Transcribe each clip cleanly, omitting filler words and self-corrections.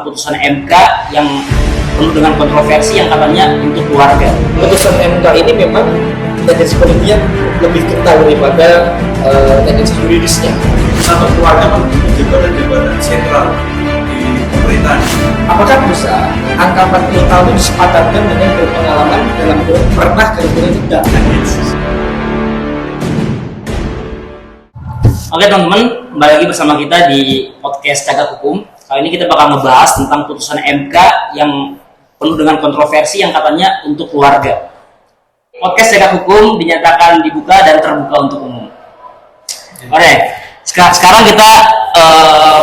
putusan MK yang penuh dengan kontroversi yang katanya untuk keluarga. Putusan MK ini memang tendensi politiknya lebih kental daripada tendensi yuridisnya. Satu keluarga kan jabatan-jabatan sentral di pemerintahan. Apakah bisa angka 40 tahun itu disepadankan dengan berpengalaman dalam pernah kerja tidak? Oke teman-teman, kembali lagi bersama kita di podcast Cagak Hukum. Kali ini kita bakal ngebahas tentang putusan MK yang penuh dengan kontroversi yang katanya untuk keluarga. Podcast Cagak Hukum dinyatakan dibuka dan terbuka untuk umum. Oke, sekarang kita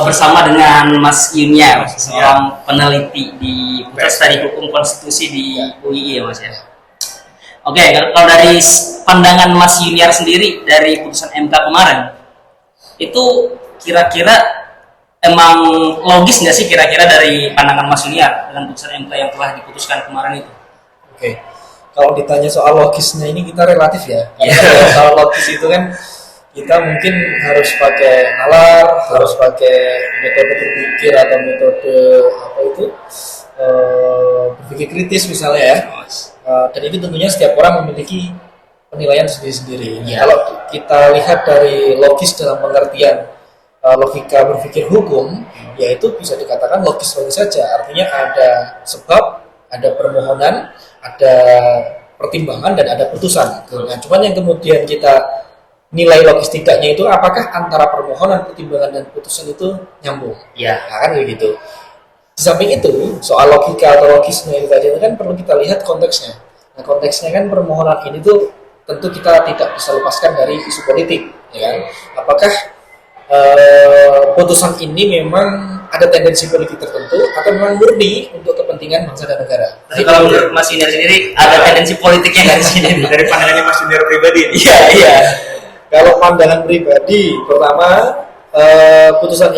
bersama dengan Mas Yuniar, seorang peneliti di Pusat Studi Hukum Konstitusi di UII ya Mas ya. Oke, kalau dari pandangan Mas Yuniar sendiri dari putusan MK kemarin, itu kira-kira emang logis nggak sih kira-kira dari pandangan Mas Yuniar dengan putusan MK yang telah diputuskan kemarin itu? Oke, kalau ditanya soal logisnya ini kita relatif ya. Kalau logis itu kan kita mungkin harus pakai nalar, harus pakai metode berpikir atau metode berpikir kritis misalnya ya. Dan itu tentunya setiap orang memiliki penilaian sendiri-sendiri. Ya. Kalau kita lihat dari logis dalam pengertian logika berpikir hukum, yaitu bisa dikatakan logis-logis saja. Artinya ada sebab, ada permohonan, ada pertimbangan, dan ada putusan. Nah, cuman yang kemudian kita nilai logis tidaknya itu apakah antara permohonan, pertimbangan, dan putusan itu nyambung? Ya. Nah, kan begitu. Di samping itu, soal logika atau logisnya itu tadi kan perlu kita lihat konteksnya. Nah, konteksnya kan permohonan ini tuh tentu kita tidak bisa lepaskan dari isu politik, ya kan? Apakah putusan ini memang ada tendensi politik tertentu atau memang murni untuk kepentingan bangsa dan negara? Jadi kalau menurut Mas Yuniar sendiri ada tendensi politiknya nggak di sini? Dari pandangannya Mas Yuniar pribadi. Iya. Kalau pandangan pribadi, pertama putusan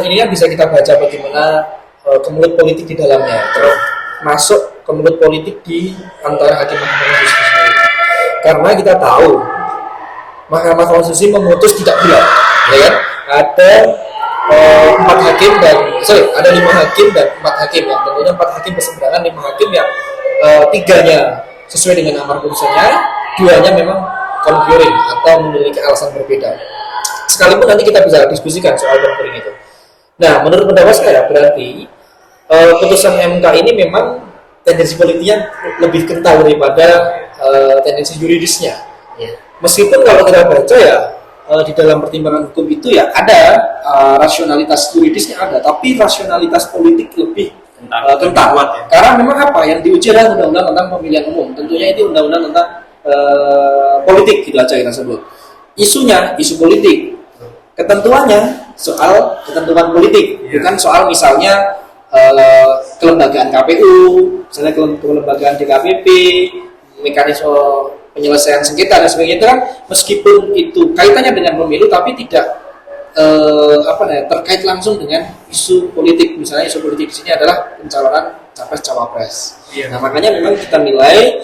ini kan bisa kita baca bagaimana kemelut politik di dalamnya, termasuk kemelut politik di antara hakim Mahkamah Konstitusi sendiri. Karena kita tahu Mahkamah Konstitusi memutus tidak bulat, ya kan? Ada 5 hakim dan 4 hakim yang tentunya 4 hakim berseberangan, 5 hakim yang 3-nya sesuai dengan amar putusannya, 2-nya memang concurring atau memiliki alasan berbeda. Sekalipun nanti kita bisa diskusikan soal concurring itu. Nah, menurut pendapat saya berarti putusan MK ini memang tendensi politiknya lebih kental daripada tendensi yuridisnya. Ya. Meskipun kalau kita baca ya di dalam pertimbangan hukum itu ya ada rasionalitas yuridisnya ada, tapi rasionalitas politik lebih kental. Ya. Karena memang apa yang diuji adalah undang-undang tentang pemilihan umum. Tentunya itu undang-undang tentang politik gitu aja kita sebut. Isunya isu politik. Ketentuannya soal ketentuan politik, bukan soal misalnya kelembagaan KPU, misalnya kelembagaan DKPP, mekanisme penyelesaian sengketa dan sebagainya itu kan meskipun itu kaitannya dengan pemilu tapi tidak terkait langsung dengan isu politik. Misalnya isu politik di sini adalah pencalonan capres cawapres. Nah, makanya memang kita nilai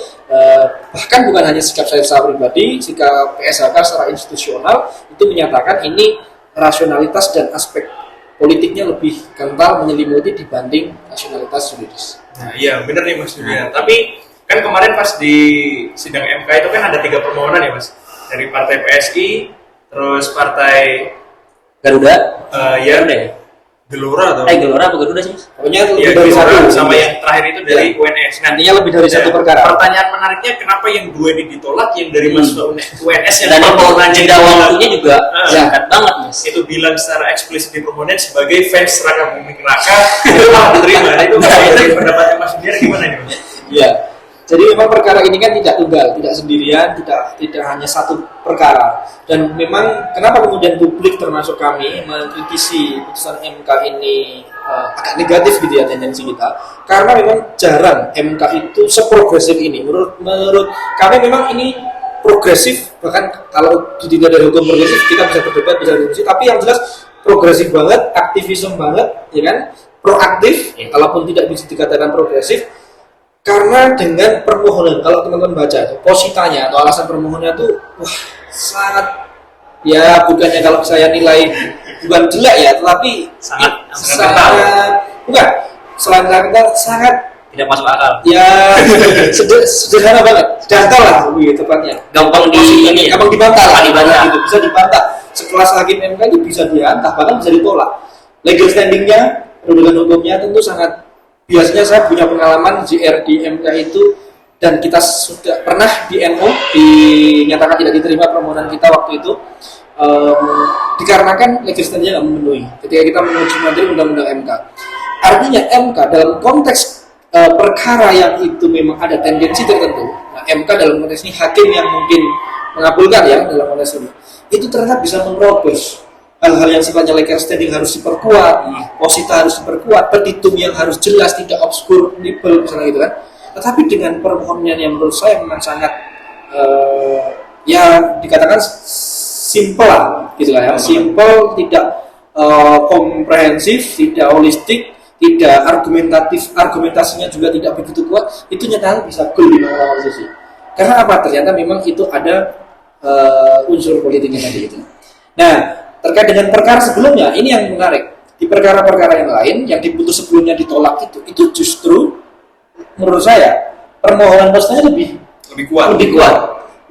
bahkan bukan hanya sikap saya secara pribadi, sikap PSHK secara institusional itu menyatakan ini rasionalitas dan aspek politiknya lebih kental menyelimuti dibanding rasionalitas yuridis. Nah, iya benar nih Mas Yuniar. Tapi kan kemarin pas di sidang MK itu kan ada 3 permohonan ya Mas, dari partai PSI, terus partai Garuda? Gelora atau Gelora apa Garuda sih Mas? Pokoknya ya, lebih dari Gelora, satu sama yang terakhir itu dari UNS. nantinya lebih dari satu perkara. Pertanyaan menariknya kenapa yang 2 ini ditolak, yang dari Mas UNS yang Dan permohonan jeda waktunya juga singkat banget Mas. itu bilang secara eksplisit di permohonan sebagai fans Raka Buming Raka itu malah diterima. Itu dari pendapatnya Mas Yuniar gimana nih Mas? Iya. Jadi memang perkara ini kan tidak tunggal, tidak sendirian, tidak hanya satu perkara. Dan memang kenapa kemudian publik termasuk kami mengkritisi putusan MK ini agak negatif gitu ya tendensi kita. Karena memang jarang MK itu seprogresif ini. Menurut kami memang ini progresif, bahkan kalau dilihat dari hukum progresif kita bisa berdebat, bisa diskusi, tapi yang jelas progresif banget, aktivisme banget, ya kan? Proaktif, kalaupun tidak bisa dikatakan progresif. Karena dengan permohonan, kalau teman-teman baca positanya atau alasan permohonannya itu sangat, ya bukannya kalau saya nilai bukan jelek ya, tetapi sangat Bukan, selain kita sangat Tidak masuk akal. ya sederhana banget, dangkal lah lebih tepatnya. Gampang Gampang dibantah lah, dibantah. gitu. Bisa dibantah. Sekelas hakim MK itu bisa dibantah, bahkan bisa ditolak. Legal standingnya, kedudukan hukumnya tentu sangat. Biasanya saya punya pengalaman JR di MK itu, dan kita sudah pernah di NO dinyatakan tidak diterima permohonan kita waktu itu, dikarenakan legal standingnya nggak memenuhi. Ketika kita menguji materi undang-undang MK, artinya MK dalam konteks perkara yang itu memang ada tendensi tertentu. Nah, MK dalam konteks ini hakim yang mungkin mengabulkan ya dalam konteks ini, itu ternyata bisa menerobos hal-hal yang sifatnya legal standing harus diperkuat, posita harus diperkuat, petitum yang harus jelas, tidak obskur, nibel misalnya gitu kan. Tetapi dengan permohonan yang menurut saya memang sangat ya dikatakan simple lah, gitu lah ya, simple, tidak komprehensif, tidak holistik, tidak argumentatif, argumentasinya juga tidak begitu kuat, itu nyatanya bisa goal di Mahkamah Konstitusi. Karena apa? Ternyata memang itu ada unsur politiknya tadi itu. Nah, terkait dengan perkara sebelumnya, ini yang menarik. Di perkara-perkara yang lain yang diputus sebelumnya ditolak itu justru menurut saya permohonan postnya lebih kuat,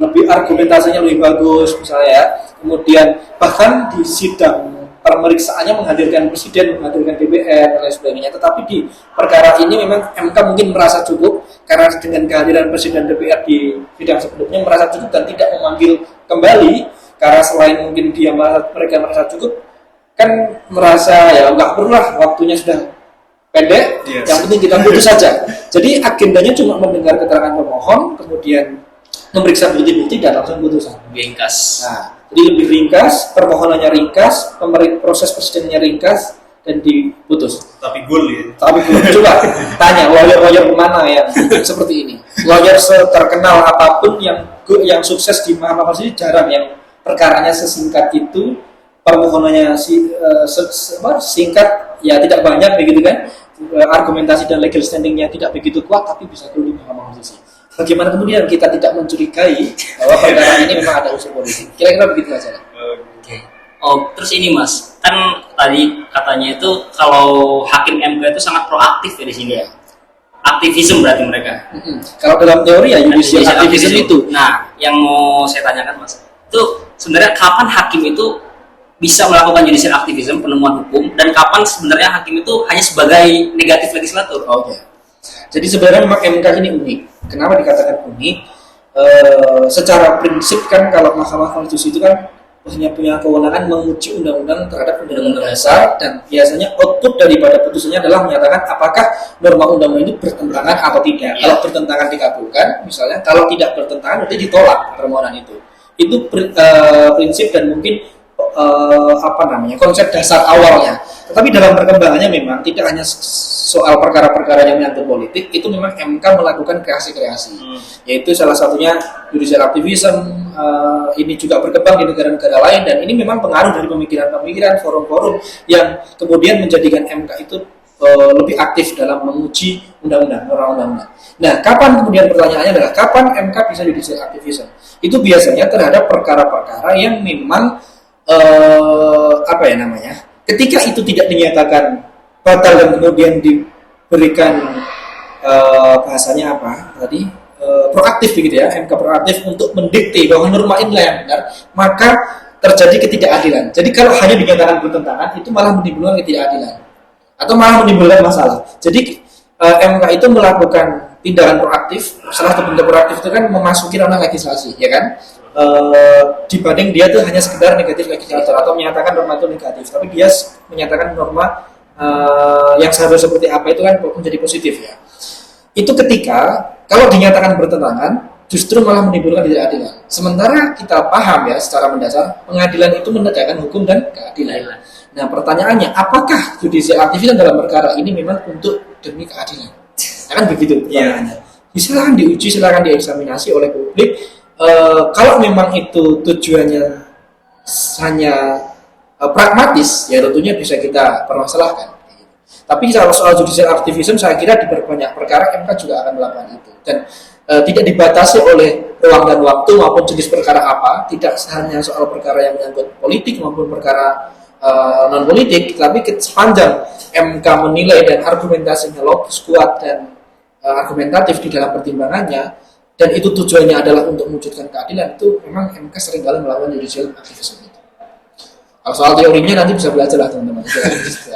lebih argumentasinya lebih bagus misalnya ya. Kemudian bahkan di sidang pemeriksaannya menghadirkan presiden, menghadirkan DPR dan lain sebagainya. Tetapi di perkara ini memang MK mungkin merasa cukup karena dengan kehadiran presiden DPR di sidang sebelumnya merasa cukup dan tidak memanggil kembali, karena selain mungkin mereka merasa cukup, kan merasa ya nggak perlu lah, waktunya sudah pendek, yang penting kita putus saja. Jadi agendanya cuma mendengar keterangan pemohon, kemudian memeriksa bukti-bukti dan langsung putusan. Ringkas. Nah, jadi lebih ringkas, permohonannya ringkas, proses persidangannya ringkas, dan diputus. Tapi goal ya. Tapi coba tanya lawyer-lawyer mana yang seperti ini. Lawyer terkenal apapun yang sukses di Mahkamah Konstitusi jarang yang perkaranya sesingkat itu, permohonannya singkat, ya tidak banyak begitu kan. Argumentasi dan legal standingnya tidak begitu kuat, tapi bisa dulu di Mahkamah Konstitusi. Bagaimana kemudian kita tidak mencurigai bahwa perkara ini memang ada unsur politik? Kira-kira begitu aja. Oke. Oh, terus ini Mas, kan tadi katanya itu kalau hakim MK itu sangat proaktif ya di sini ya. Aktivisme berarti mereka. Kalau dalam teori ya judicial activism itu. Nah, yang mau saya tanyakan Mas, itu sebenarnya kapan hakim itu bisa melakukan judicial activism, penemuan hukum, dan kapan sebenarnya hakim itu hanya sebagai negatif legislatur? Oke. Jadi sebenarnya memang MK ini unik. Kenapa dikatakan unik? Secara prinsip kan kalau Mahkamah Konstitusi itu kan hanya punya kewenangan menguji undang-undang terhadap undang-undang dasar, dan biasanya output daripada putusannya adalah menyatakan apakah norma undang-undang itu bertentangan atau tidak. Ya. Kalau bertentangan dikabulkan, misalnya kalau tidak bertentangan berarti ditolak permohonan itu. Itu prinsip dan mungkin konsep dasar awalnya. Tetapi dalam perkembangannya memang tidak hanya soal perkara-perkara yang menyangkut politik, itu memang MK melakukan kreasi-kreasi, yaitu salah satunya judicial activism. Ini juga berkembang di negara-negara lain, dan ini memang pengaruh dari pemikiran-pemikiran, forum-forum yang kemudian menjadikan MK itu lebih aktif dalam menguji undang-undang, undang-undang. Nah, kapan kemudian pertanyaannya adalah kapan MK bisa judicial activism? Itu biasanya terhadap perkara-perkara yang memang ketika itu tidak dinyatakan batal dan kemudian diberikan bahasanya proaktif begitu ya, MK proaktif untuk mendikte bahwa norma inilah yang benar, maka terjadi ketidakadilan. Jadi kalau hanya dinyatakan bertentangan, itu malah menimbulkan ketidakadilan atau malah menimbulkan masalah. Jadi MK itu melakukan tindakan proaktif. Salah satu bentuk proaktif itu kan memasuki ranah legislasi, ya kan? Dibanding dia tuh hanya sekedar negatif legislator atau menyatakan norma itu negatif, tapi dia menyatakan norma yang seharusnya seperti apa itu kan menjadi positif ya. Itu ketika kalau dinyatakan bertentangan justru malah menimbulkan ketidakadilan. Sementara kita paham ya secara mendasar pengadilan itu menegakkan hukum dan keadilan. Nah pertanyaannya, apakah judicial activism dalam perkara ini memang untuk demi keadilan? Kan begitu pertanyaannya. Silakan diuji, silakan dieksaminasi oleh publik. Kalau memang itu tujuannya hanya pragmatis, ya tentunya bisa kita permasalahkan. Tapi kalau soal judicial activism, saya kira di banyak perkara MK juga akan melakukan itu, dan tidak dibatasi oleh ruang dan waktu maupun jenis perkara apa. Tidak hanya soal perkara yang menyangkut politik maupun perkara non politik, tapi sepanjang MK menilai dan argumentasinya logis, kuat dan argumentatif di dalam pertimbangannya, dan itu tujuannya adalah untuk mewujudkan keadilan, itu memang MK seringkali melakukan judicial activism itu. Kalau soal teorinya nanti bisa belajar lah teman-teman.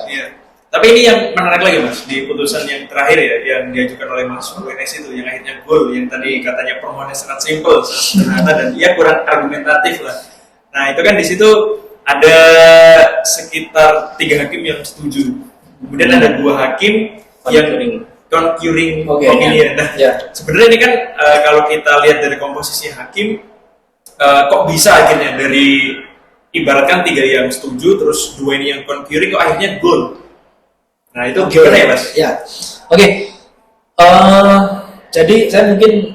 Iya. Tapi ini yang menarik lagi Mas, di putusan yang terakhir ya, yang diajukan oleh Mas UNS itu, yang akhirnya goal, yang tadi katanya permohonannya sangat simpel, sederhana, dan ia kurang argumentatif lah. Nah itu kan di situ ada sekitar 3 hakim yang setuju, kemudian ada 2 hakim yang concurring opinion. Nah sebenarnya ini kan kalau kita lihat dari komposisi hakim, kok bisa akhirnya dari ibaratkan 3 yang setuju, terus 2 ini yang concurring, kok akhirnya goal. Nah itu gimana ya Mas? Ya, oke. Jadi saya mungkin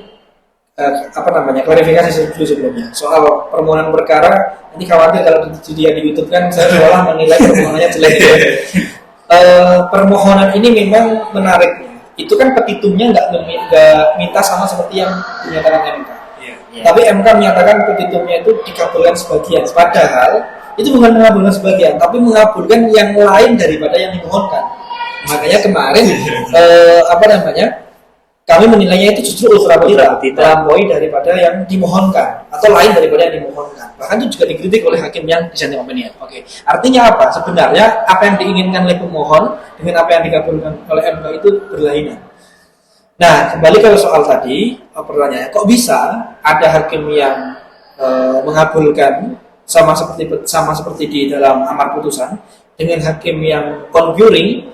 klarifikasi dulu sebelumnya soal permohonan perkara. Ini khawatir kalau dia di YouTube kan saya seolah menilai permohonannya jelek. Permohonan ini memang menarik. Itu kan petitumnya nggak minta sama seperti yang dinyatakan MK. Tapi MK menyatakan petitumnya itu dikabulkan sebagian. Padahal itu bukan mengabulkan sebagian, tapi mengabulkan yang lain daripada yang dimohonkan. Makanya kemarin kami menilainya itu justru melampaui daripada yang dimohonkan atau lain daripada yang dimohonkan. Bahkan itu juga dikritik oleh hakim yang dissenting opinion. Oke. Artinya apa? Sebenarnya apa yang diinginkan oleh pemohon dengan apa yang dikabulkan oleh MK itu berlainan. Nah, kembali ke soal tadi, pertanyaannya, kok bisa ada hakim yang mengabulkan sama seperti di dalam amar putusan dengan hakim yang concurring,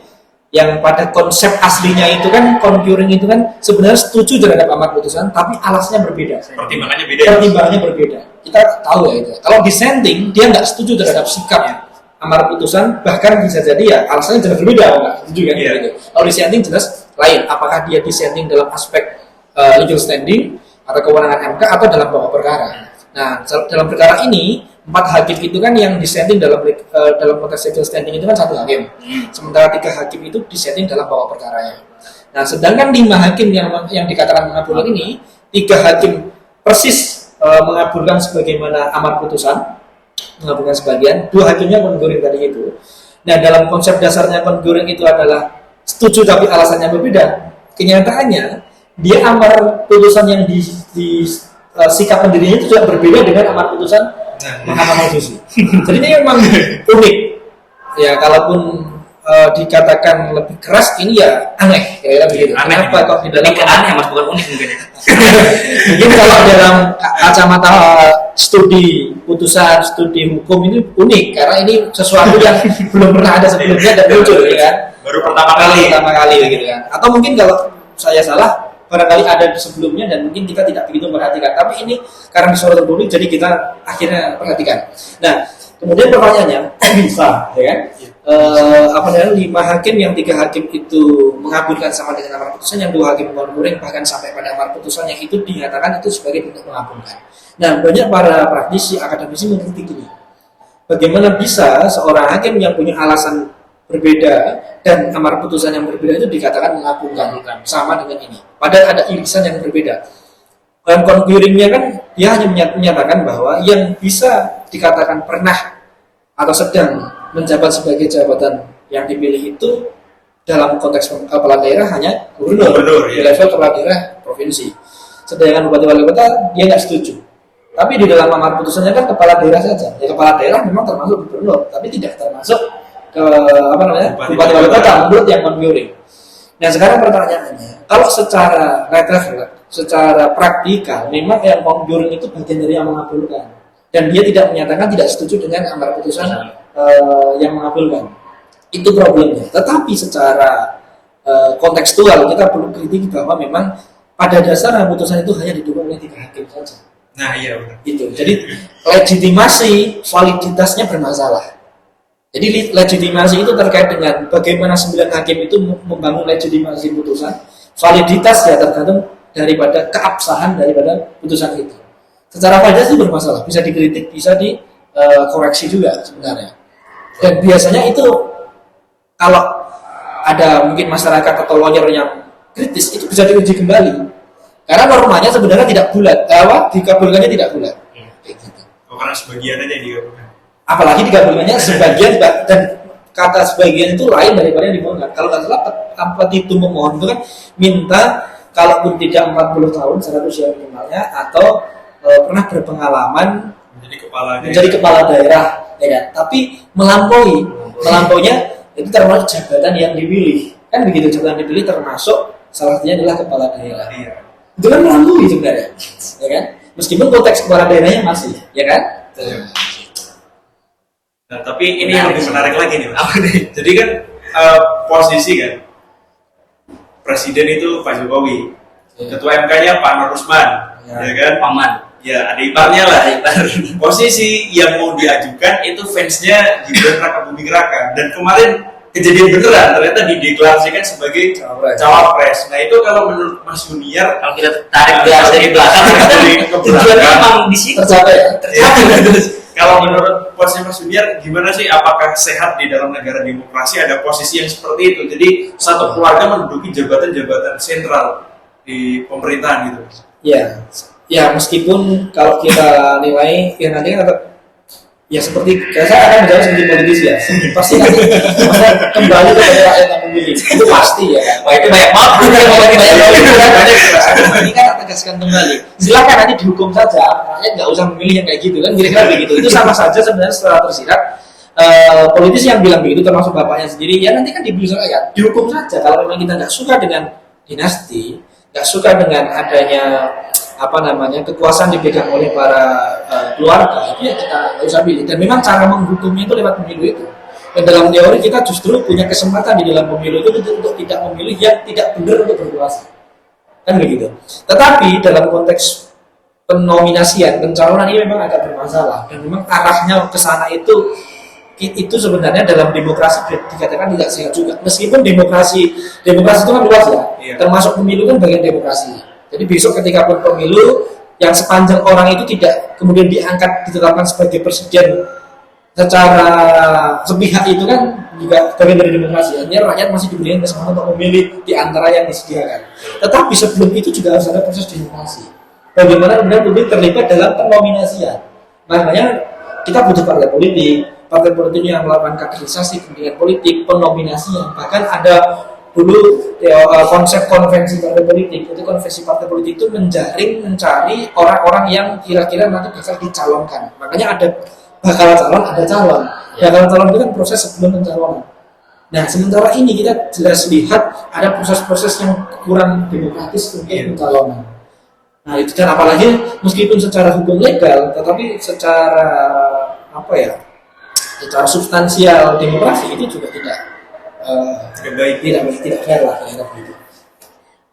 yang pada konsep aslinya itu kan concurring itu kan sebenarnya setuju terhadap amar putusan, tapi alasnya berbeda. Pertimbangannya berbeda. Kita tahu ya itu. Kalau dissenting dia nggak setuju terhadap sikap amar putusan, bahkan bisa jadi ya alasannya jelas berbeda, nggak setuju kan? Gitu. Kalau dissenting jelas lain. Apakah dia dissenting dalam aspek legal standing atau kewenangan MK atau dalam pokok perkara? Nah, dalam perkara ini 4 hakim itu kan yang dissenting dalam konteks legal standing itu kan 1 hakim. Sementara 3 hakim itu dissenting dalam pokok perkaranya. Nah, sedangkan 5 hakim yang dikatakan mengabulkan ini, 3 hakim persis mengabulkan sebagaimana amar putusan, mengabulkan sebagian, 2 hakimnya concurring tadi itu. Nah, dalam konsep dasarnya concurring itu adalah setuju tapi alasannya berbeda. Kenyataannya dia amar putusan yang di sikap pendirinya itu juga berbeda dengan amar putusan Mahkamah Konstitusi. Jadi ini memang unik. Ya, kalaupun dikatakan lebih keras, ini ya aneh. Ya, begitu. Kenapa kok di dalam aneh Mas, bukan unik mungkin. Mungkin kalau dalam kacamata studi putusan, studi hukum ini unik karena ini sesuatu yang belum pernah ada sebelumnya dan muncul, ya kan? Baru pertama kali gitu kan. Atau mungkin kalau saya salah, barangkali ada sebelumnya dan mungkin kita tidak begitu perhatikan. Tapi ini karena disorot publik, jadi kita akhirnya perhatikan. Nah, kemudian pertanyaannya, bisa, ya kan? 5 hakim yang 3 hakim itu mengabulkan sama dengan amar putusan, yang 2 hakim concurring bahkan sampai pada amar putusan yang itu dinyatakan itu sebagai bentuk mengabulkan. Nah, banyak para praktisi, akademisi mengkritik ini. Bagaimana bisa seorang hakim yang punya alasan berbeda dan amar putusan yang berbeda itu dikatakan mengabulkan sama dengan ini. Padahal ada irisan yang berbeda. Dan concurringnya kan dia hanya menyatakan bahwa yang bisa dikatakan pernah atau sedang menjabat sebagai jabatan yang dipilih itu dalam konteks kepala daerah hanya gubernur di level kepala daerah provinsi. Sedangkan bupati wali kota dia nggak setuju. Tapi di dalam amar putusannya kan kepala daerah saja. Ya, kepala daerah memang termasuk gubernur, tapi tidak termasuk bupati wali kota menurut yang concurring. Nah, sekarang pertanyaannya, kalau secara secara praktikal memang yang concurring itu bagian dari yang mengabulkan, dan dia tidak menyatakan tidak setuju dengan amar putusan yang mengabulkan, itu problemnya. Tetapi secara kontekstual kita perlu kritik bahwa memang pada dasar putusan itu hanya didukung oleh 3 hakim saja. Nah, iya benar. Itu. Jadi legitimasi validitasnya bermasalah. Jadi legitimasi itu terkait dengan bagaimana 9 hakim itu membangun legitimasi putusan. Validitas ya tergantung daripada keabsahan daripada putusan itu. Secara validitas itu bermasalah, bisa dikritik, bisa dikoreksi juga sebenarnya. Dan biasanya itu kalau ada mungkin masyarakat atau lawyer yang kritis itu bisa diuji kembali. Karena normanya sebenarnya tidak bulat, dikabulkannya tidak bulat. Karena sebagian aja yang dikabulkan. apalagi dikabulkannya sebagian, dan kata sebagian itu lain daripada yang dimohonkan. Kalau nggak salah petitum memohon itu kan minta kalaupun tidak 40 tahun syarat usia minimalnya atau pernah berpengalaman menjadi kepala daerah, ya kan? Tapi melampauinya itu termasuk jabatan yang dipilih, kan begitu. Jabatan dipilih termasuk salah satunya adalah kepala daerah. Itu kan melampaui sebenarnya, ya kan? Meskipun konteks kepala daerahnya masih, ya kan? Nah, tapi ini yang lebih menarik lagi nih, Mas. Jadi kan posisi kan presiden itu Pak Jokowi, ketua MK-nya Pak Nur Usman, ya kan? Paman. Ya, ada iparnya lah. Posisi yang mau diajukan itu fansnya Gibran Raka Buming Raka, dan kemarin kejadian beneran ternyata dideklarasikan sebagai cawapres. Nah itu kalau menurut Mas Junior, Kalau kita tarik gas dari belakang, tujuannya memang di situ. Tercapai ya? Kalau menurut posisi Mas Junior, gimana sih? Apakah sehat di dalam negara demokrasi ada posisi yang seperti itu? Jadi satu keluarga menduduki jabatan-jabatan sentral di pemerintahan gitu. Ya meskipun kalau kita nilai ya nanti kan tetap ya seperti saya akan menjawab seperti politisi ya, pasti nanti kembali kepada rakyat yang memilih, itu pasti ya kan. Wah, itu banyak banget. Ini kan tegaskan kembali, silakan nanti dihukum saja, rakyat nggak usah memilih yang kayak gitu kan, kira-kira begitu. Itu sama saja sebenarnya setelah tersirat. Politisi yang bilang begitu termasuk bapaknya sendiri, ya nanti kan dipilih rakyat, dihukum saja. Kalau memang kita nggak suka dengan dinasti, nggak suka dengan adanya kekuasaan dipegang oleh para keluarga, itu ya kita nggak usah pilih. Dan memang cara menghukumnya itu lewat pemilu itu. Dan dalam teori kita justru punya kesempatan di dalam pemilu itu untuk tidak memilih yang tidak benar untuk berkuasa, kan begitu. Tetapi dalam konteks penominasian, pencalonan ini memang agak bermasalah, dan memang arahnya ke sana itu sebenarnya dalam demokrasi dikatakan tidak sehat juga. Meskipun demokrasi itu kan luas ya, termasuk pemilu kan bagian demokrasi. Jadi besok ketika pun pemilu yang sepanjang orang itu tidak kemudian diangkat ditetapkan sebagai presiden secara sepihak, itu kan juga bagian dari demokrasi. Artinya rakyat masih diberikan kesempatan untuk memilih di antara yang disediakan. Tetapi sebelum itu juga harus ada proses demokrasi. Bagaimana kemudian publik terlibat dalam penominasian. Makanya kita butuh partai politik yang melakukan kaderisasi kepentingan politik, penominasian. Bahkan ada dulu konsep konvensi partai politik. Itu konvensi partai politik itu mencari orang-orang yang kira-kira nanti bakal dicalonkan. Makanya ada bakal calon, ada calon. Bakal calon itu kan proses sebelum pencalonan. Nah, sementara ini kita jelas lihat ada proses-proses yang kurang demokratis untuk pencalonan. Nah, itu kan apalagi meskipun secara hukum legal, tetapi secara secara substansial demokrasi itu juga tidak fair lah, kayak gitu.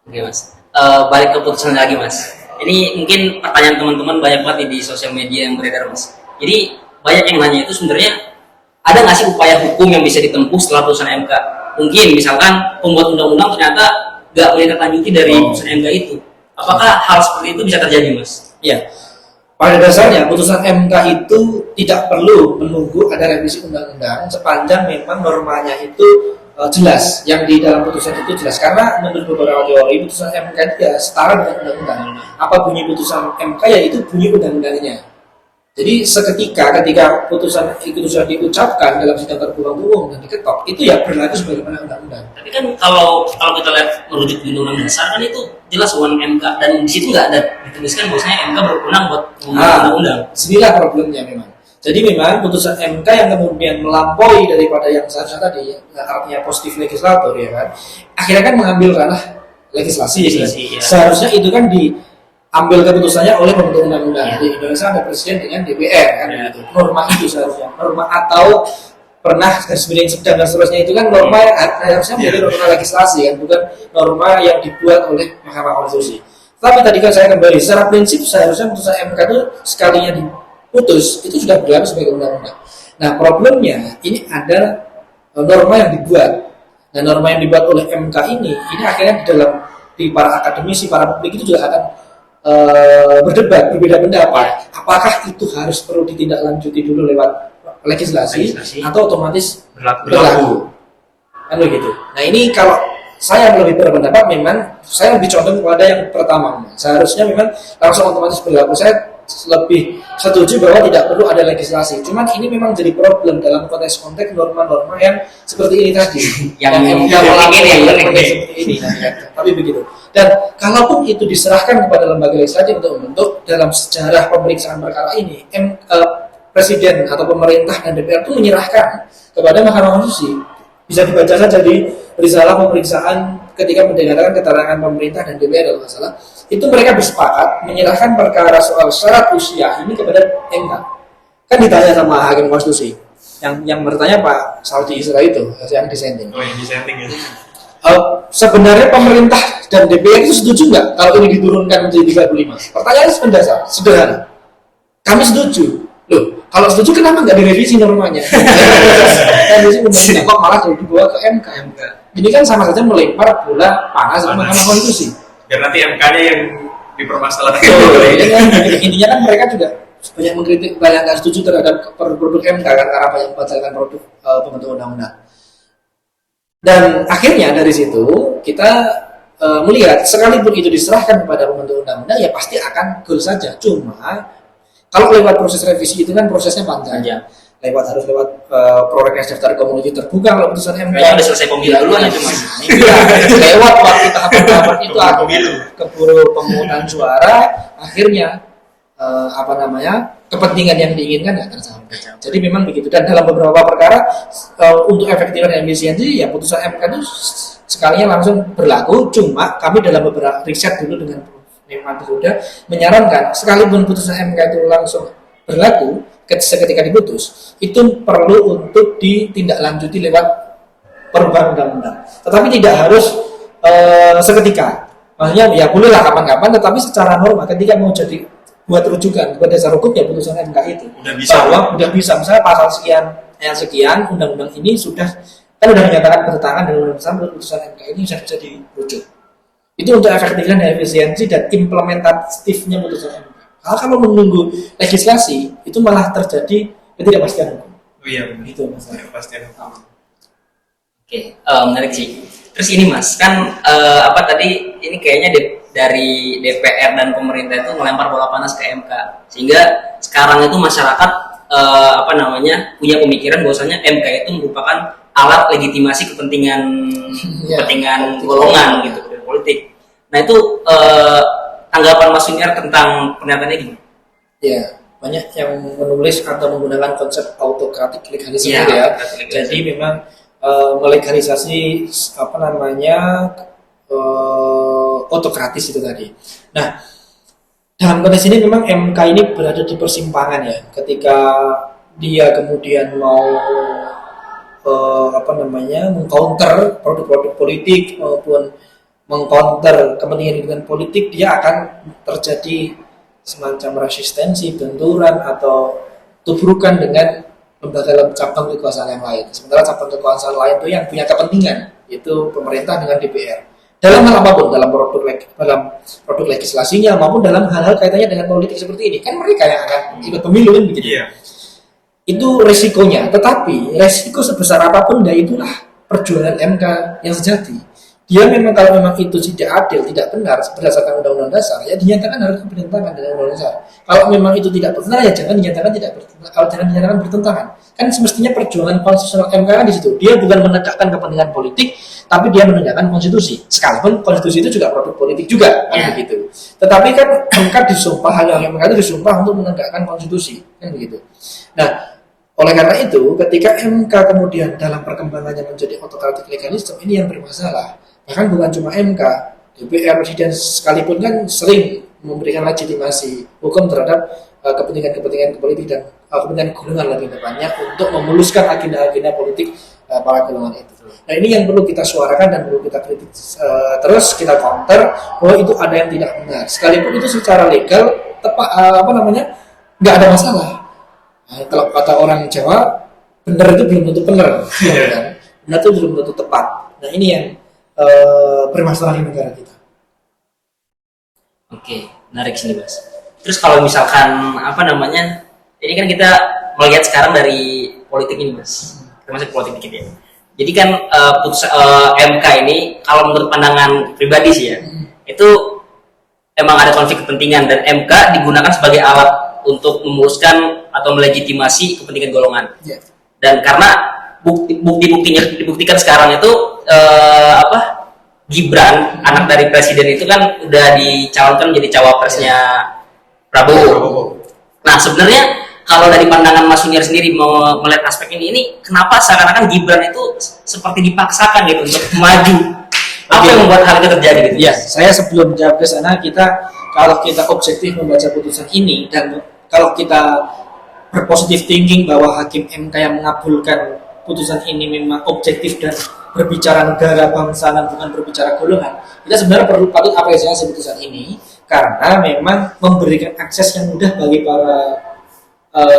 Oke Mas, balik ke putusan lagi Mas. Ini mungkin pertanyaan teman-teman banyak banget di sosial media yang beredar Mas. Jadi banyak yang nanya itu sebenarnya ada nggak sih upaya hukum yang bisa ditempuh setelah putusan MK? Mungkin misalkan pembuat undang-undang ternyata nggak menindaklanjuti dari putusan MK itu. Apakah hal seperti itu bisa terjadi Mas? Ya. Pada dasarnya putusan MK itu tidak perlu menunggu ada revisi undang-undang sepanjang memang normanya itu jelas, yang di dalam putusan itu jelas. Karena menurut beberapa teori putusan MK itu ya setara dengan undang-undang. Apa bunyi putusan MK ya itu bunyi undang-undangnya. Jadi ketika putusan itu sudah diucapkan dalam sidang terbuka umum dan diketok, itu ya berlaku sebagaimana undang-undang. Tapi kan kalau kita lihat merujuk di undang-undang dasar kan itu jelas wewenang MK, dan di situ nggak ada dituliskan bahwasanya MK berwenang buat undang-undang. Sinilah problemnya memang. Jadi memang putusan MK yang kemudian melampaui daripada yang seharusnya tadi, artinya positif legislator ya kan, akhirnya kan mengambil ranah legislasi ya. Seharusnya itu kan diambil keputusannya oleh pembentuk undang-undang. Di Indonesia ada presiden dengan DPR kan gitu. Norma itu seharusnya, norma atau pernah garis miring sedang dan seterusnya itu kan norma yang harusnya menjadi norma legislasi kan, bukan norma yang dibuat oleh Mahkamah Konstitusi. Tapi tadi kan saya kembali, secara prinsip seharusnya putusan MK itu sekalinya diputus itu sudah berlaku sebagai undang-undang. Nah problemnya ini ada norma yang dibuat. Dan norma yang dibuat oleh MK ini akhirnya di para akademisi, para publik itu juga akan berdebat, berbeda pendapat. Apakah itu harus perlu ditindaklanjuti dulu lewat legislasi atau otomatis berlaku? Kan begitu. Nah ini kalau saya lebih berpendapat memang saya lebih condong kepada yang pertama. Seharusnya memang langsung otomatis berlaku. Saya lebih setuju bahwa tidak perlu ada legislasi. Cuman ini memang jadi problem dalam konteks-konteks norma-norma yang seperti ini tadi. yang seperti ini. Tapi begitu. Dan kalaupun itu diserahkan kepada lembaga legislatif untuk membentuk, dalam sejarah pemeriksaan perkara ini, Presiden atau pemerintah dan DPR itu menyerahkan kepada Mahkamah Konstitusi. Bisa dibaca saja di risalah pemeriksaan ketika mendengarkan keterangan pemerintah dan DPR dalam masalah itu, mereka bersepakat menyerahkan perkara soal syarat usia ini kepada MK. Kan ditanya sama Hakim Konstitusi, yang bertanya Pak Saudi Isra itu yang dissenting. Oh, yang dissenting ya. Sebenarnya pemerintah dan DPR itu setuju nggak kalau ini diturunkan menjadi 35? Pertanyaannya sederhana. Kami setuju. Loh, kalau setuju kenapa nggak direvisi normanya? Revisi undang-undang kok malah dibawa ke MK. Ini kan sama saja melempar bola panas sama Mahkamah Konstitusi. Biar nanti MK-nya yang dipermasalahkan. Intinya kan mereka juga banyak mengkritik, banyak nggak setuju terhadap produk MK kan, karena banyak membatalkan produk pembentuk undang-undang. Dan akhirnya dari situ kita melihat sekalipun itu diserahkan kepada pembentuk undang-undang ya pasti akan goal saja. Cuma kalau lewat proses revisi itu kan prosesnya panjang. Ya. Harus lewat prolegnas daftar komuniti terbuka kalau putusan MK. Kayaknya udah selesai pemilu duluan itu Mas. Iya, lewat waktu tahapan-tahapan itu keburu pemungutan suara, akhirnya kepentingan yang diinginkan nggak tercapai. Jadi memang begitu. Dan dalam beberapa perkara untuk efektif dan efisiensi ya putusan MK itu sekalinya langsung berlaku. Cuma kami dalam beberapa riset dulu dengan Nikmat sudah menyarankan sekalipun putusan MK itu langsung berlaku seketika diputus, itu perlu untuk ditindaklanjuti lewat perubahan undang-undang. Tetapi tidak harus seketika. Maksudnya ya bolehlah kapan-kapan, tetapi secara norma ketika mau jadi buat rujukan buat dasar hukum ya putusan MK itu. Udah bisa. Misalnya pasal sekian ayat sekian undang-undang ini sudah dinyatakan bertentangan dengan undang-undang, putusan MK ini sudah bisa dirujuk. Itu untuk efektivitas dan efisiensi dan implementatifnya putusan MK. Kalau menunggu legislasi itu malah terjadi ketidakpastian hukum. Oh iya benar. Itu masalah. Ketidakpastian hukum. Oke, menarik sih. Terus ini Mas, kan tadi ini kayaknya dari DPR dan pemerintah itu melempar bola panas ke MK, sehingga sekarang itu masyarakat punya pemikiran bahwasanya MK itu merupakan alat legitimasi kepentingan golongan gitu, politik. Nah itu tanggapan Mas Junior tentang pernyataannya gimana? Ya, banyak yang menulis atau menggunakan konsep autokratik legalisme Jadi memang melegalisasi autokratis itu tadi. Nah, dalam konteks ini memang MK ini berada di persimpangan ya. Ketika dia kemudian mau mengcounter produk-produk politik maupun mengcounter kepentingan politik, dia akan terjadi semacam resistensi, benturan atau tubrukan dengan lembaga cabang kekuasaan yang lain. Sementara cabang kekuasaan lain itu yang punya kepentingan, yaitu pemerintah dengan DPR. Dalam hal apapun, dalam produk legislasinya maupun dalam hal-hal kaitannya dengan politik seperti ini, kan mereka yang akan ikut pemilu kan begitu. Yeah. Itu resikonya. Tetapi resiko sebesar apapun, ya itulah perjuangan MK yang sejati. Dia kalau memang itu tidak adil, tidak benar berdasarkan undang-undang dasar, ya dinyatakan harus bertentangan dengan undang-undang dasar. Kalau memang itu tidak benar, ya jangan dinyatakan bertentangan. Kan semestinya perjuangan konstitusional MK kan di situ. Dia bukan menegakkan kepentingan politik, tapi dia menegakkan konstitusi. Sekalipun konstitusi itu juga produk politik juga, kan begitu. Tetapi kan MK disumpah, MK itu disumpah untuk menegakkan konstitusi, kan begitu. Nah, oleh karena itu, ketika MK kemudian dalam perkembangannya menjadi autokratik legalisme, ini yang bermasalah. Bahkan bukan cuma MK, DPR, Presiden sekalipun kan sering memberikan legitimasi hukum terhadap kepentingan politik dan kepentingan golongan lebih tepatnya untuk memuluskan agenda-agenda politik para golongan itu. Nah ini yang perlu kita suarakan dan perlu kita kritik terus kita counter bahwa itu ada yang tidak benar. Sekalipun itu secara legal nggak ada masalah. Nah, kalau kata orang Jawa, benar itu belum tentu benar, kan? Benar itu belum tentu tepat. Nah ini yang bermasalah di negara kita. Oke, menarik sini Mas. Terus kalau misalkan ini kan kita melihat sekarang dari politik ini Mas, kita masuk politik dikit ya. Jadi kan MK ini kalau menurut pandangan pribadi sih ya, itu emang ada konflik kepentingan dan MK digunakan sebagai alat untuk memuluskan atau melegitimasi kepentingan golongan. Ya. Dan karena buktinya dibuktikan sekarang itu Gibran anak dari presiden itu kan udah dicalonkan menjadi cawapresnya Prabowo. Nah sebenarnya kalau dari pandangan Mas Junior sendiri mau melihat aspek ini kenapa seakan-akan Gibran itu seperti dipaksakan gitu untuk maju? Apa yang membuat hal itu terjadi gitu? Ya, saya sebelum jawab ke sana, kalau kita objektif membaca putusan ini dan kalau kita berpositif thinking bahwa hakim MK yang mengabulkan putusan ini memang objektif dan berbicara negara bangsa dan bukan berbicara golongan, kita sebenarnya patut apresiasi putusan ini karena memang memberikan akses yang mudah bagi para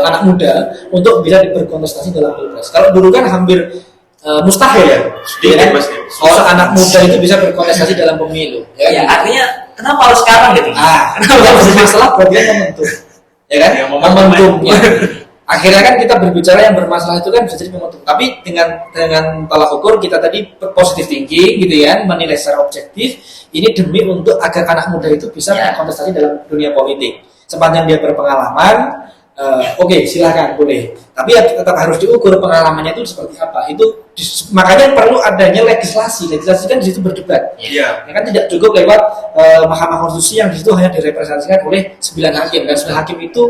anak muda untuk bisa berkontestasi dalam pilpres. Kalau dulu kan hampir mustahil ya, Sedikit, Mas. orang anak muda itu bisa berkontestasi dalam pemilu. Ya, artinya kenapa harus sekarang gitu? Kenapa harus masalah buat dia momentum, ya kan? Ya, Momentumnya. Akhirnya kan kita berbicara yang bermasalah itu kan bisa jadi momentum. Tapi dengan tolak ukur kita tadi positive thinking gitu ya, menilai secara objektif. Ini demi untuk agar anak muda itu bisa berkontestasi dalam dunia politik. Sepanjang dia berpengalaman, oke, silakan boleh. Tapi ya tetap harus diukur pengalamannya itu seperti apa. Itu makanya perlu adanya legislasi. Legislasi kan di situ berdebat. Iya. Ya kan tidak cukup lewat Mahkamah Konstitusi yang di situ hanya direpresentasikan oleh 9 hakim. Dan 9 hakim itu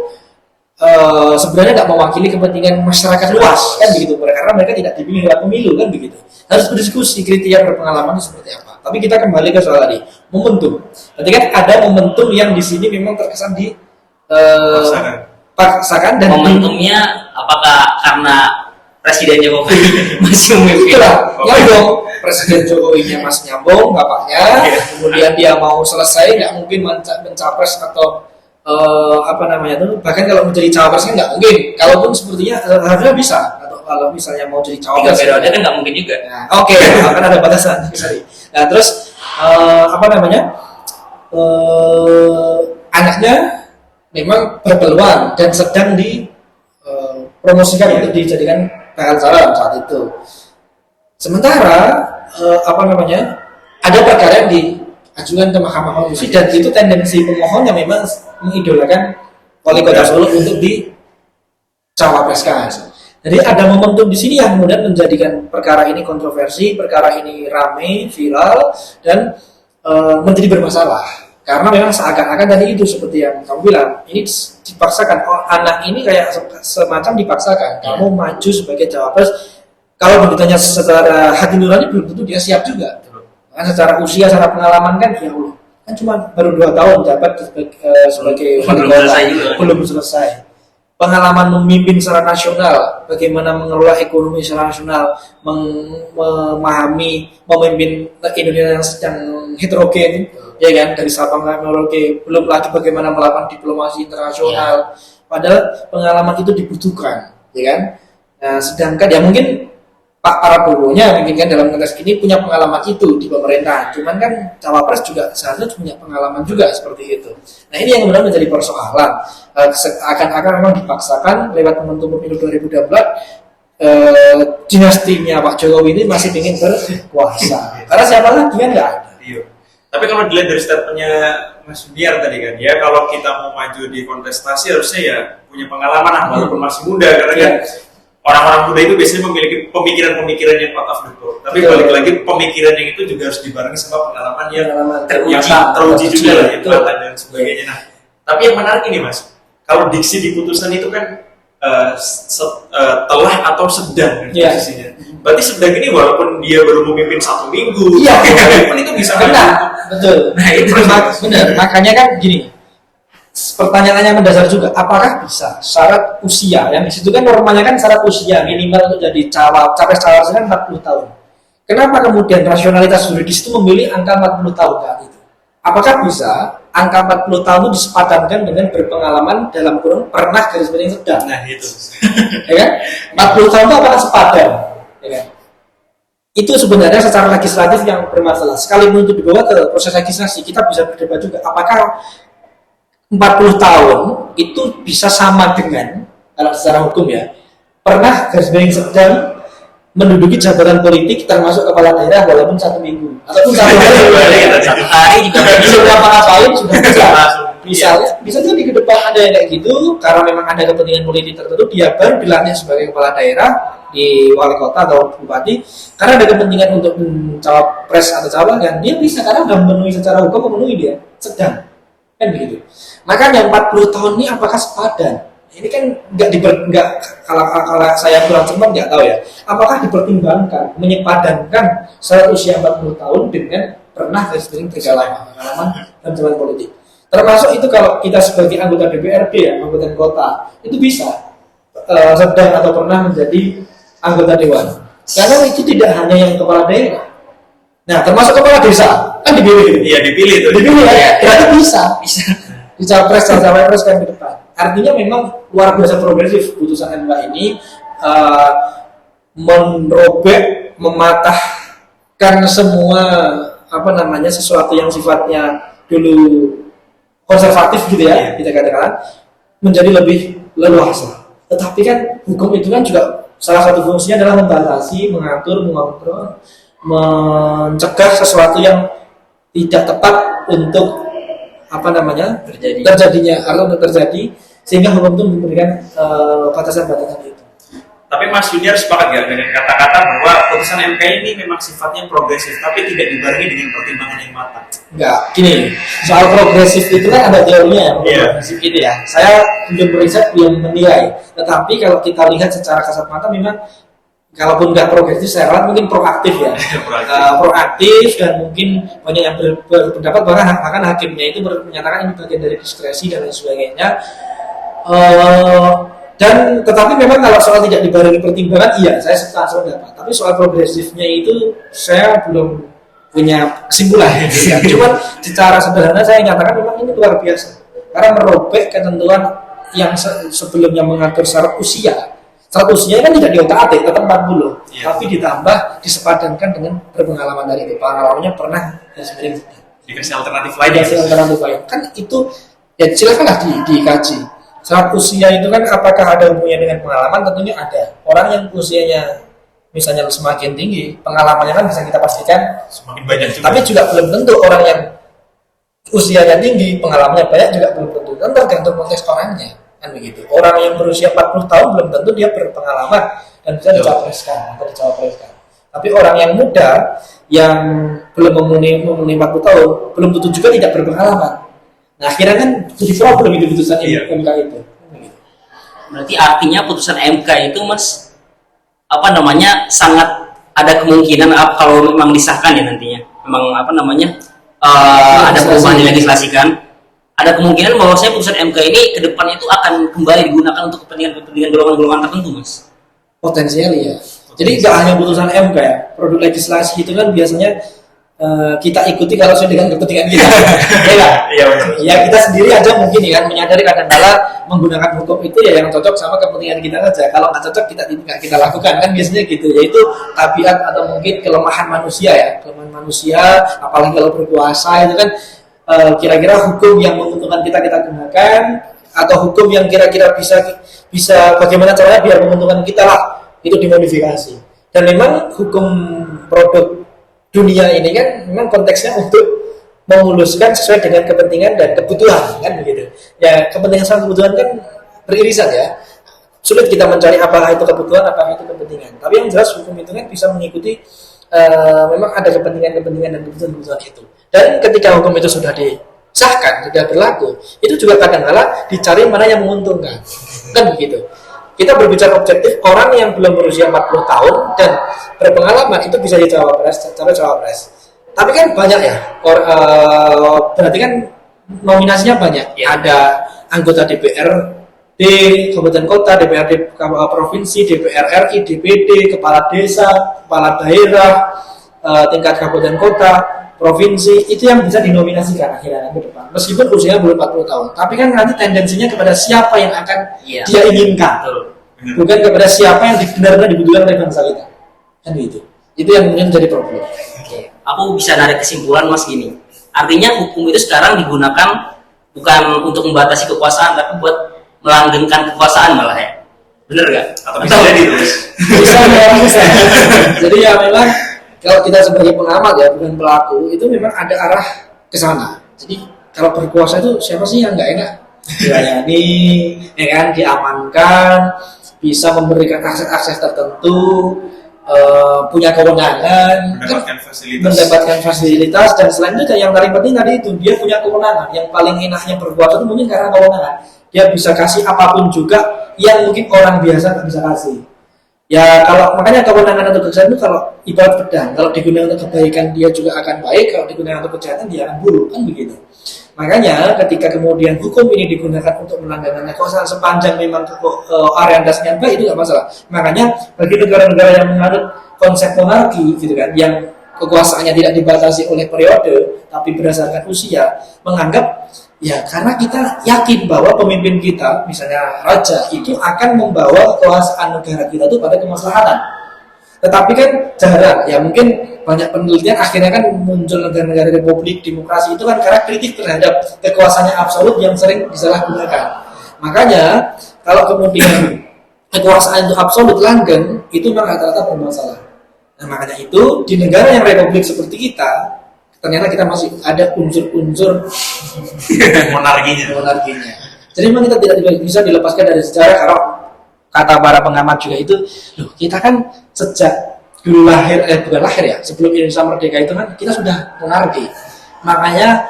sebenarnya nggak mewakili kepentingan masyarakat luas kan begitu, karena mereka tidak dipilih lewat pemilu kan begitu. Harus berdiskusi kriteria berpengalaman itu seperti apa. Tapi kita kembali ke soal tadi momentum. Berarti kan ada momentum yang di sini memang terkesan di paksakan dan momentumnya apakah karena Presiden Jokowi masih memimpin? Itulah, nyambung. Presiden Jokowinya masih nyambung, bapaknya. Kemudian dia mau selesai, nggak mungkin mencapres atau bahkan kalau menjadi cawapres kan nggak mungkin. Kalaupun sepertinya harusnya bisa, atau kalau misalnya mau jadi 3 cawapres periode kan nggak mungkin juga. Nah, oke, akan ada batasan. Nah terus anaknya memang berpeluang dan sedang dipromosikan untuk dijadikan bakal calon saat itu. Sementara ada perkara yang diajukan ke Mahkamah Konstitusi dan itu tendensi pemohonnya memang mengidolakan wali kota Solo untuk dicawapreskan. Jadi ada momentum di sini yang kemudian menjadikan perkara ini kontroversi, perkara ini ramai, viral dan menjadi bermasalah. Karena memang seakan-akan tadi itu seperti yang kamu bilang, ini dipaksakan. Anak ini kayak semacam dipaksakan. Kamu maju sebagai cawapres. Kalau ditanya secara hati nurani belum tentu dia siap juga. Kan secara usia, secara pengalaman kan ya Allah, kan cuma baru 2 tahun jabat sebagai wali kota, belum selesai. Pengalaman memimpin secara nasional, bagaimana mengelola ekonomi secara nasional, memahami, memimpin Indonesia yang heterogen, ya kan, dari Sabang sampai Merauke, belum lagi bagaimana melakukan diplomasi internasional. Padahal pengalaman itu dibutuhkan, ya kan. Nah, sedangkan ya mungkin Pak Prabowo-nya mungkin kan dalam konteks ini punya pengalaman itu di pemerintahan. Cuman kan cawapres juga seharusnya punya pengalaman juga seperti itu. Nah ini yang kemudian menjadi persoalan. Akan memang dipaksakan lewat momentum pemilu 2024 dinastinya Pak Jokowi ini masih ingin berkuasa. Karena siapa lagi kan nggak ada. Iya. Tapi kalau dilihat dari statementnya Mas Biar tadi kan, ya kalau kita mau maju di kontestasi harusnya ya punya pengalaman lah walaupun masih muda karena kan orang-orang muda itu biasanya memiliki pemikiran-pemikiran yang out of the box. Tapi balik lagi pemikiran yang itu juga harus dibarengi sama pengalaman yang teruji juga lah, yang matang dan sebagainya. Nah, tapi yang menarik ini Mas, kalau diksi di putusan itu kan telah atau sedang posisinya. Berarti sedang ini walaupun dia baru memimpin 1 minggu, pun itu bisa benar, betul. Nah itu benar. Makanya kan gini. Pertanyaannya mendasar juga, apakah bisa syarat usia yang di situ kan normalnya kan syarat usia minimal untuk jadi capres kan 40 tahun. Kenapa kemudian rasionalitas juridis itu memilih angka 40 tahun saat itu? Apakah bisa angka 40 tahun itu disepadankan dengan berpengalaman dalam kurung pernah garis miring sedang? Nah itu, ya kan? 40 tahun itu apakah sepadan? Ya kan? Itu sebenarnya secara legislatif yang bermasalah. Sekalipun itu dibawa ke proses legislasi, kita bisa berdebat juga apakah 40 tahun itu bisa sama dengan, kalau secara hukum ya, pernah garis miring sedang menduduki jabatan politik termasuk kepala daerah walaupun 1 minggu ataupun 1 hari. 1 hari juga sudah apa-apain sudah bisa. Langsung. Misalnya, bisa jadi ke depan ada yang kayak gitu karena memang ada kepentingan politik tertentu, dia baru dilantik sebagai kepala daerah di wali kota atau bupati karena ada kepentingan untuk cawapres atau calon, dia bisa karena sudah memenuhi secara hukum, memenuhi dia sedang kan begitu. Makanya 40 tahun ini apakah sepadan? Ini kan nggak kalau saya kurang cermat nggak tahu ya. Apakah dipertimbangkan menyepadankan syarat usia 40 tahun dengan pernah sering pengalaman dalam jalan politik? Termasuk itu kalau kita sebagai anggota DPRD ya, anggota kota, itu bisa sedang atau pernah menjadi anggota dewan. Karena itu tidak hanya yang kepala daerah. Nah, termasuk kepala desa kan dipilih. Iya, dipilih tuh. Dipilih ya, berarti bisa. Di capres dan cawapres kan ke depan. Artinya memang luar biasa progresif putusan MK ini merobek, mematahkan semua sesuatu yang sifatnya dulu konservatif gitu ya, kita katakan menjadi lebih leluasa. Tetapi kan hukum itu kan juga salah satu fungsinya adalah membatasi, mengatur, mengontrol, mencegah sesuatu yang tidak tepat untuk terjadinya atau untuk terjadi, sehingga hukum itu memberikan batasan-batasan itu. Tapi Mas Junior sepakat nggak dengan kata-kata bahwa putusan MK ini memang sifatnya progresif, tapi tidak dibarengi dengan pertimbangan yang matang? Enggak, gini, soal progresif itu kan ada teorinya ya, progresif itu ya. Saya belum riset, belum menilai. Tetapi kalau kita lihat secara kasat mata memang kalaupun nggak progresif, saya rasa mungkin proaktif ya. Proaktif dan mungkin banyak yang berpendapat bahkan hakimnya itu menyatakan ini bagian dari diskresi dan lain sebagainya. Dan tetapi memang kalau soal tidak dibarengi pertimbangan, iya saya sepakat. Tapi soal progresifnya itu saya belum punya kesimpulan. Ya. Cuman secara sederhana saya nyatakan memang ini luar biasa karena merobek ketentuan yang sebelumnya mengatur syarat usia. Syarat usianya kan tidak diotak-atik, tetap 40, tapi ditambah disepadankan dengan berpengalaman dari itu. Pengalamannya pernah dan sebagainya. Dikasih alternatif lain. Kan itu ya silakanlah dikaji. Syarat usia itu kan apakah ada hubungannya dengan pengalaman? Tentunya ada. Orang yang usianya misalnya semakin tinggi, pengalamannya kan bisa kita pastikan semakin banyak juga. Tapi juga belum tentu orang yang usianya tinggi, pengalamannya banyak juga belum tentu. Kan tergantung konteks orangnya, kan begitu. Orang yang berusia 40 tahun belum tentu dia berpengalaman dan bisa dicapreskan atau dicapreskan. Tapi orang yang muda yang belum memenuhi 40 tahun belum tentu juga tidak berpengalaman. Nah, akhirnya kan jadi problem itu putusan MK itu. Berarti artinya putusan MK itu Mas sangat ada kemungkinan kalau memang disahkan ya nantinya. Memang ada perubahan dilegislasikan. Ada kemungkinan bahwasanya putusan MK ini ke depan itu akan kembali digunakan untuk kepentingan golongan-golongan tertentu, Mas. Potensial ya. Jadi tidak hanya putusan MK ya. Produk legislasi itu kan biasanya kita ikuti kalau sesuai dengan kepentingan kita. Iya benar. Ya kita sendiri aja mungkin ya menyadari kadang-kala menggunakan hukum itu ya yang cocok sama kepentingan kita saja. Kalau nggak cocok kita lakukan kan biasanya gitu. Yaitu tabiat atau mungkin kelemahan manusia ya. Kelemahan manusia, apalagi kalau berkuasa itu kan kira-kira hukum yang menguntungkan kita gunakan atau hukum yang kira-kira bisa bagaimana caranya biar menguntungkan kita lah itu dimodifikasi. Dan memang hukum produk dunia ini kan memang konteksnya untuk memuluskan sesuai dengan kepentingan dan kebutuhan kan begitu. Ya kepentingan sama kebutuhan kan beririsan ya. Sulit kita mencari apakah itu kebutuhan, apakah itu kepentingan. Tapi yang jelas hukum itu kan bisa mengikuti memang ada kepentingan dan kebutuhan itu. Dan ketika hukum itu sudah disahkan, sudah berlaku, itu juga kadang-kala dicari mana yang menguntungkan. Kan begitu. Kita berbicara objektif, orang yang belum berusia 40 tahun dan berpengalaman itu bisa jadi cawapres. Tapi kan banyak ya, berarti kan nominasinya banyak. Ya. Ada anggota DPRD kabupaten kota, DPRD provinsi, DPR RI, DPD, kepala desa, kepala daerah, tingkat kabupaten kota, provinsi, itu yang bisa dinominasikan akhirnya ke depan. Meskipun usianya belum 40 tahun, tapi kan nanti tendensinya kepada siapa yang akan dia inginkan. Bukan kepada siapa yang benar-benar dibutuhkan oleh bangsa kita. Kan gitu. Itu yang kemudian jadi problem. Oke. Aku bisa narik kesimpulan Mas gini. Artinya hukum itu sekarang digunakan bukan untuk membatasi kekuasaan, tapi buat melanggengkan kekuasaan malah ya. Bener nggak? Atau bisa jadi terus? Bisa. Jadi ya memang kalau kita sebagai pengamat ya, bukan pelaku, itu memang ada arah ke sana. Jadi kalau berkuasa itu siapa sih yang nggak enak? Dilayani, ya kan, diamankan, bisa memberikan akses-akses tertentu, punya kewenangan, mendapatkan fasilitas, dan selain itu yang paling penting tadi itu dia punya kewenangan. Yang paling enaknya berkuasa itu mungkin karena kewenangan. Dia bisa kasih apapun juga yang mungkin orang biasa nggak bisa kasih. Ya kalau makanya kewenangan untuk kejahatan itu kalau ibarat pedang, kalau digunakan untuk kebaikan dia juga akan baik, kalau digunakan untuk kejahatan dia akan buruk, kan begitu. Makanya ketika kemudian hukum ini digunakan untuk melanggar kekuasaan sepanjang memang orientasinya baik itu nggak masalah. Makanya bagi negara-negara yang menganut konsep monarki gitu kan, yang kekuasaannya tidak dibatasi oleh periode tapi berdasarkan usia, menganggap ya karena kita yakin bahwa pemimpin kita, misalnya raja, itu akan membawa kekuasaan negara kita itu pada kemaslahatan. Tetapi kan jarang, ya mungkin banyak penelitian akhirnya kan muncul negara-negara republik demokrasi itu kan karena kritik terhadap kekuasaannya absolut yang sering disalahgunakan. Makanya kalau kemudian kekuasaan itu absolut langgeng, itu memang rata-rata bermasalah. Nah makanya itu di negara yang republik seperti kita, ternyata kita masih ada unsur-unsur monarkinya. Jadi memang kita tidak bisa dilepaskan dari sejarah. Kalau kata para pengamat juga itu, loh kita kan sejak dulu lahir, bukan lahir ya, sebelum Indonesia merdeka itu kan kita sudah monarki. Makanya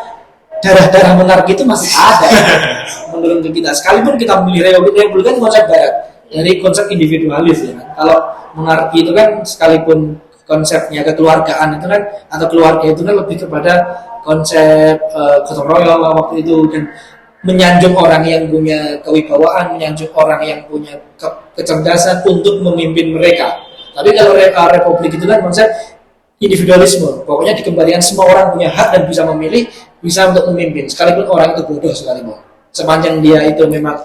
darah-darah monarki itu masih ada menurut kita. Sekalipun kita memilih republik kan konsep barat, dari konsep individualis ya kan. Kalau monarki itu kan sekalipun konsepnya kekeluargaan itu kan, atau keluarga itu kan lebih kepada konsep gotong royong waktu itu, dan menyanjung orang yang punya kewibawaan, menyanjung orang yang punya kecerdasan untuk memimpin mereka. Tapi kalau republik itu kan konsep individualisme, pokoknya dikembalikan semua orang punya hak dan bisa memilih, bisa untuk memimpin, sekalipun orang itu bodoh sekalipun, sepanjang dia itu memang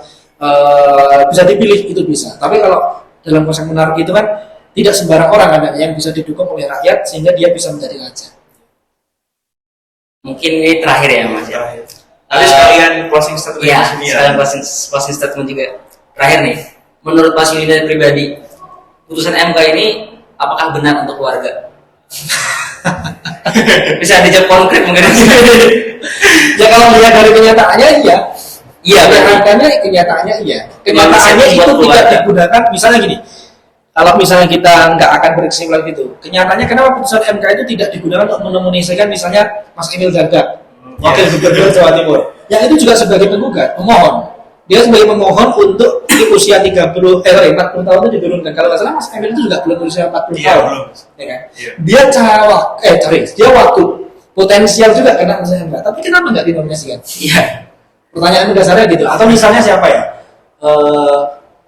bisa dipilih itu bisa. Tapi kalau dalam konsep monarki itu kan tidak sembarang orang ada yang bisa didukung oleh rakyat sehingga dia bisa menjadi raja. Mungkin ini terakhir ya Mas ya. Tapi sekalian closing statement. Iya, sekalian closing statement juga. Terakhir nih, menurut Mas Yudi dari pribadi, putusan MK ini apakah benar untuk keluarga? Bisa dijawab konkret mungkin. Ya kalau melihat dari kenyataannya iya. Iya, kenyataannya iya. Kenyataannya itu tidak digunakan, misalnya gini. Kalau misalnya kita nggak akan berkesimpulan gitu, kenyataannya kenapa putusan MK itu tidak digunakan untuk menemunisikan misalnya Mas Emil Dardak, Wakil Gubernur Jawa Timur, yang itu juga sebagai penggugat, pemohon. Dia sebagai pemohon untuk di usia 40 tahun itu diturunkan. Kalau nggak salah Mas Emil itu juga belum berusia 40 tahun, ya kan? Dia dia waktu potensial juga kena putusan MK, tapi kenapa nggak dinominasikan? Iya. Pertanyaan dasarnya gitu. Atau misalnya siapa ya?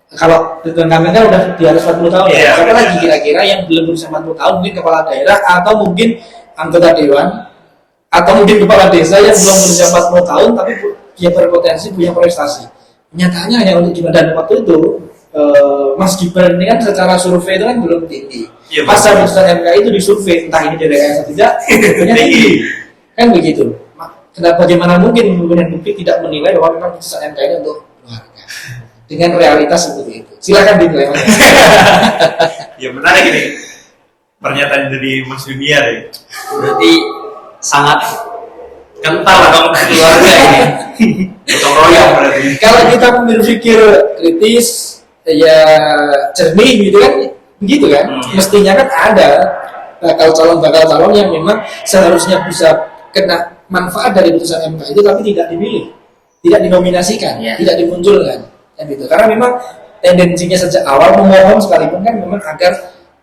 Kalau Ridwan Kamil kan udah di atas 40 tahun ya. Siapa lagi kira-kira yang belum berusia 40 tahun, mungkin kepala daerah atau mungkin anggota dewan atau mungkin kepala desa yang belum berusia 40 tahun tapi dia berpotensi punya prestasi. Nyatanya hanya untuk Gibran, dan waktu itu Mas Gibran ini kan secara survei itu kan belum tinggi. Masa putusan MK itu disurvei entah ini dari rekayasa tidak, tinggi. Kan begitu. Bagaimana mungkin publik tidak menilai bahwa memang putusan MK ini untuk keluarga dengan realitas seperti itu? Silakan dinilai. Ya menarik ini pernyataan dari Mas Dunia ya. Berarti sangat kental dong keluarga ini. Gotong royong berarti. Kalau kita berpikir kritis, ya jernih gitu kan, begitu kan? Mestinya kan ada bakal calon yang memang seharusnya bisa kena manfaat dari putusan MK itu, tapi tidak dipilih, tidak dinominasikan, tidak dimunculkan. Kan gitu. Karena memang tendensinya sejak awal memohon sekalipun kan memang agar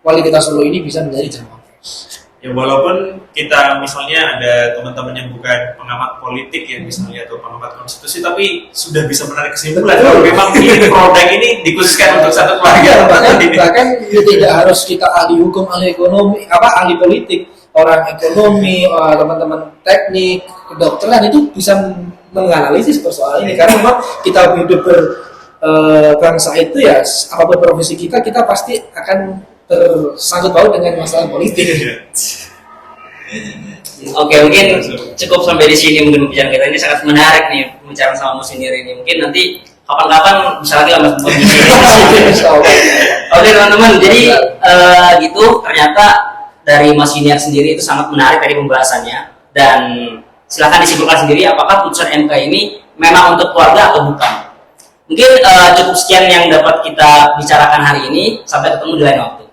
wali kota Solo ini bisa menjadi cawapres. Ya walaupun kita misalnya ada teman-teman yang bukan pengamat politik ya misalnya atau pengamat konstitusi, tapi sudah bisa menarik kesimpulan kalau memang ini produk ini dikhususkan untuk satu keluarga. Bahkan tidak harus kita ahli hukum, ahli ekonomi, ahli politik, orang ekonomi, teman-teman teknik, kedokteran itu bisa menganalisis persoalan ini, karena memang kita hidup bangsa itu ya apapun profesi kita pasti akan tersangkut paut dengan masalah politik. Oke, mungkin cukup sampai di sini mungkin pembicaraan kita ini sangat menarik nih pembicaraan sama Mas sendiri ini. Mungkin nanti kapan-kapan bisa lagi lah Mas di sini. Oke teman-teman, jadi gitu ternyata dari Mas Yuniar sendiri itu sangat menarik dari pembahasannya, dan Silahkan disimpulkan sendiri apakah putusan MK ini memang untuk keluarga atau bukan. Mungkin cukup sekian yang dapat kita bicarakan hari ini. Sampai ketemu di lain waktu.